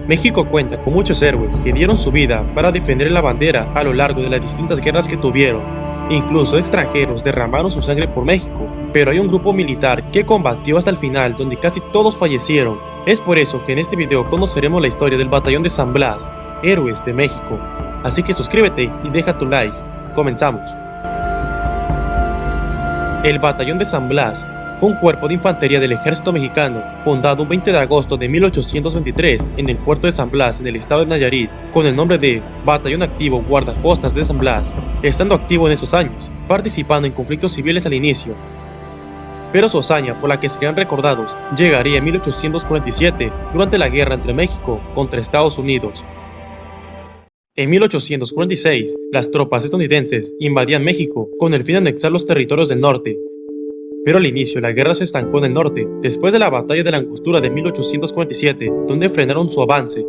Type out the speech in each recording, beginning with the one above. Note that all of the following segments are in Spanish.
México cuenta con muchos héroes que dieron su vida para defender la bandera a lo largo de las distintas guerras que tuvieron. Incluso extranjeros derramaron su sangre por México, pero hay un grupo militar que combatió hasta el final donde casi todos fallecieron. Es por eso que en este video conoceremos la historia del Batallón de San Blas, héroes de México. Así que suscríbete y deja tu like. Comenzamos. El Batallón de San Blas fue un cuerpo de infantería del ejército mexicano, fundado un 20 de agosto de 1823 en el puerto de San Blas, en el estado de Nayarit, con el nombre de Batallón Activo Guardacostas de San Blas, estando activo en esos años, participando en conflictos civiles al inicio. Pero su hazaña por la que serían recordados llegaría en 1847, durante la guerra entre México contra Estados Unidos. En 1846, las tropas estadounidenses invadían México con el fin de anexar los territorios del norte. Pero al inicio la guerra se estancó en el norte, después de la batalla de la Angostura de 1847, donde frenaron su avance.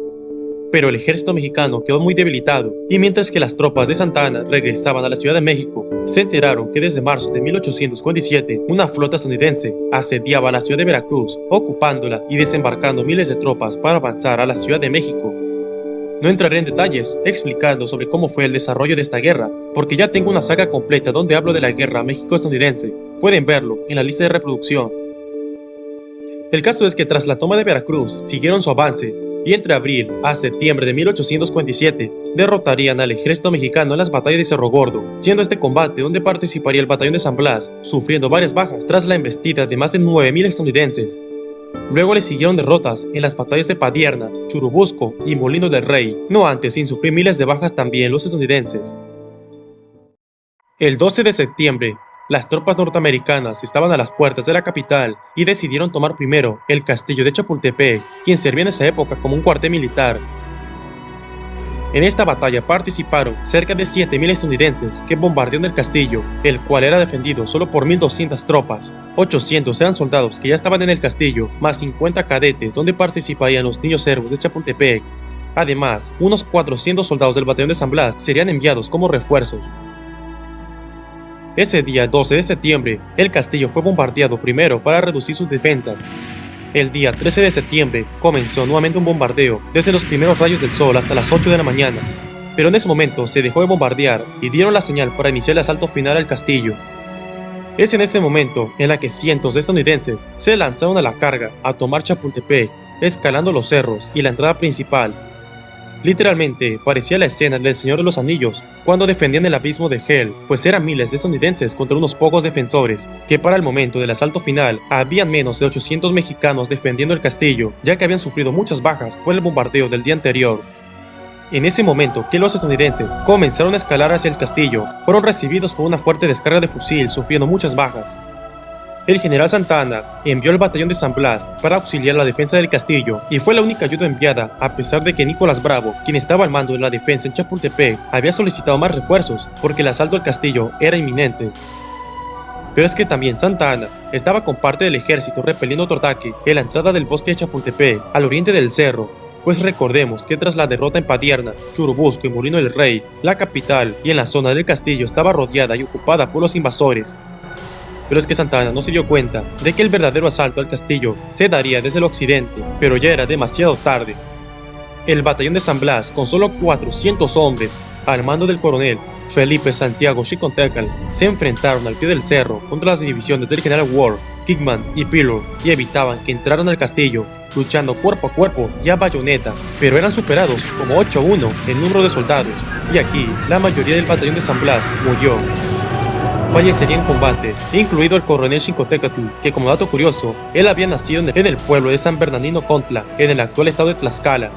Pero el ejército mexicano quedó muy debilitado, y mientras que las tropas de Santa Anna regresaban a la Ciudad de México, se enteraron que desde marzo de 1847 una flota estadounidense asediaba la ciudad de Veracruz, ocupándola y desembarcando miles de tropas para avanzar a la Ciudad de México. No entraré en detalles explicando sobre cómo fue el desarrollo de esta guerra, porque ya tengo una saga completa donde hablo de la guerra México-estadounidense. Pueden verlo en la lista de reproducción. El caso es que tras la toma de Veracruz siguieron su avance, y entre abril a septiembre de 1847 derrotarían al ejército mexicano en las batallas de Cerro Gordo, siendo este combate donde participaría el Batallón de San Blas, sufriendo varias bajas tras la embestida de más de 9,000 estadounidenses. Luego le siguieron derrotas en las batallas de Padierna, Churubusco y Molino del Rey, no antes sin sufrir miles de bajas también los estadounidenses. El 12 de septiembre, las tropas norteamericanas estaban a las puertas de la capital y decidieron tomar primero el castillo de Chapultepec, quien servía en esa época como un cuartel militar. En esta batalla participaron cerca de 7,000 estadounidenses que bombardearon el castillo, el cual era defendido solo por 1,200 tropas. 800 eran soldados que ya estaban en el castillo, más 50 cadetes donde participarían los niños héroes de Chapultepec. Además, unos 400 soldados del Batallón de San Blas serían enviados como refuerzos. Ese día, 12 de septiembre, el castillo fue bombardeado primero para reducir sus defensas. El día 13 de septiembre comenzó nuevamente un bombardeo desde los primeros rayos del sol hasta las 8 de la mañana, pero en ese momento se dejó de bombardear y dieron la señal para iniciar el asalto final al castillo. Es en este momento en la que cientos de estadounidenses se lanzaron a la carga a tomar Chapultepec, escalando los cerros y la entrada principal. Literalmente parecía la escena del Señor de los Anillos cuando defendían el abismo de Hell, pues eran miles de estadounidenses contra unos pocos defensores, que para el momento del asalto final habían menos de 800 mexicanos defendiendo el castillo, ya que habían sufrido muchas bajas por el bombardeo del día anterior. En ese momento que los estadounidenses comenzaron a escalar hacia el castillo, fueron recibidos por una fuerte descarga de fusil, sufriendo muchas bajas. El general Santa Anna envió el batallón de San Blas para auxiliar la defensa del castillo y fue la única ayuda enviada, a pesar de que Nicolás Bravo, quien estaba al mando de la defensa en Chapultepec, había solicitado más refuerzos porque el asalto al castillo era inminente. Pero es que también Santa Anna estaba con parte del ejército repeliendo otro ataque en la entrada del bosque de Chapultepec, al oriente del cerro, pues recordemos que tras la derrota en Padierna, Churubusco y Molino del Rey, la capital y en la zona del castillo estaba rodeada y ocupada por los invasores. Pero es que Santa Anna no se dio cuenta de que el verdadero asalto al castillo se daría desde el occidente, pero ya era demasiado tarde. El batallón de San Blas, con solo 400 hombres, al mando del coronel Felipe Santiago Xicontecal, se enfrentaron al pie del cerro contra las divisiones del general Ward, Kingman y Pillow y evitaban que entraran al castillo, luchando cuerpo a cuerpo y a bayoneta, pero eran superados como 8-1 en número de soldados, y aquí la mayoría del batallón de San Blas murió. Fallecería en combate, incluido el coronel Xicotécatl, que como dato curioso, él había nacido en el pueblo de San Bernardino Contla, en el actual estado de Tlaxcala.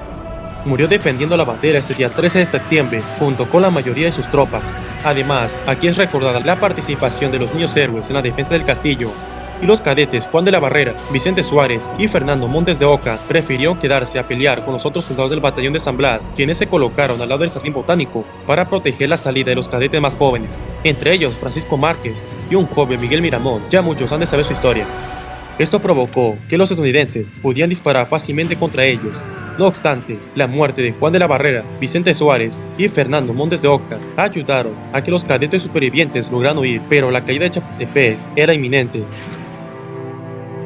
Murió defendiendo la bandera ese día 13 de septiembre, junto con la mayoría de sus tropas. Además, aquí es recordada la participación de los niños héroes en la defensa del castillo, y los cadetes Juan de la Barrera, Vicente Suárez y Fernando Montes de Oca prefirieron quedarse a pelear con los otros soldados del batallón de San Blas, quienes se colocaron al lado del jardín botánico para proteger la salida de los cadetes más jóvenes, entre ellos Francisco Márquez y un joven Miguel Miramón. Ya muchos han de saber su historia. Esto provocó que los estadounidenses pudieran disparar fácilmente contra ellos. No obstante, la muerte de Juan de la Barrera, Vicente Suárez y Fernando Montes de Oca ayudaron a que los cadetes supervivientes lograran huir, pero la caída de Chapultepec era inminente.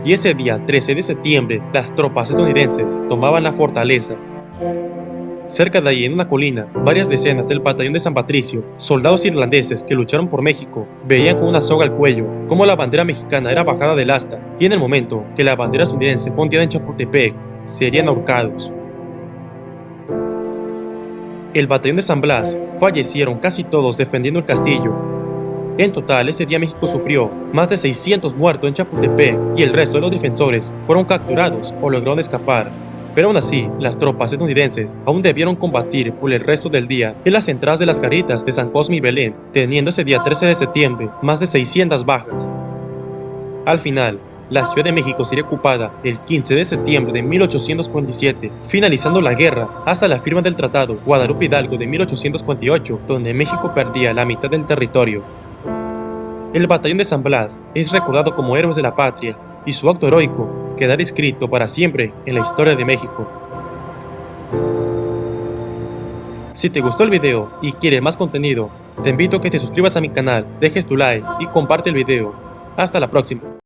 Y ese día, 13 de septiembre, las tropas estadounidenses tomaban la fortaleza. Cerca de ahí, en una colina, varias decenas del batallón de San Patricio, soldados irlandeses que lucharon por México, veían con una soga al cuello cómo la bandera mexicana era bajada del asta, y en el momento que la bandera estadounidense fue ondeada en Chapultepec, serían ahorcados. El batallón de San Blas fallecieron casi todos defendiendo el castillo. En total, ese día México sufrió más de 600 muertos en Chapultepec y el resto de los defensores fueron capturados o lograron escapar. Pero aún así, las tropas estadounidenses aún debieron combatir por el resto del día en las entradas de las garritas de San Cosme y Belén, teniendo ese día 13 de septiembre más de 600 bajas. Al final, la Ciudad de México sería ocupada el 15 de septiembre de 1847, finalizando la guerra hasta la firma del Tratado Guadalupe Hidalgo de 1848, donde México perdía la mitad del territorio. El batallón de San Blas es recordado como héroes de la patria y su acto heroico quedará escrito para siempre en la historia de México. Si te gustó el video y quieres más contenido, te invito a que te suscribas a mi canal, dejes tu like y comparte el video. Hasta la próxima.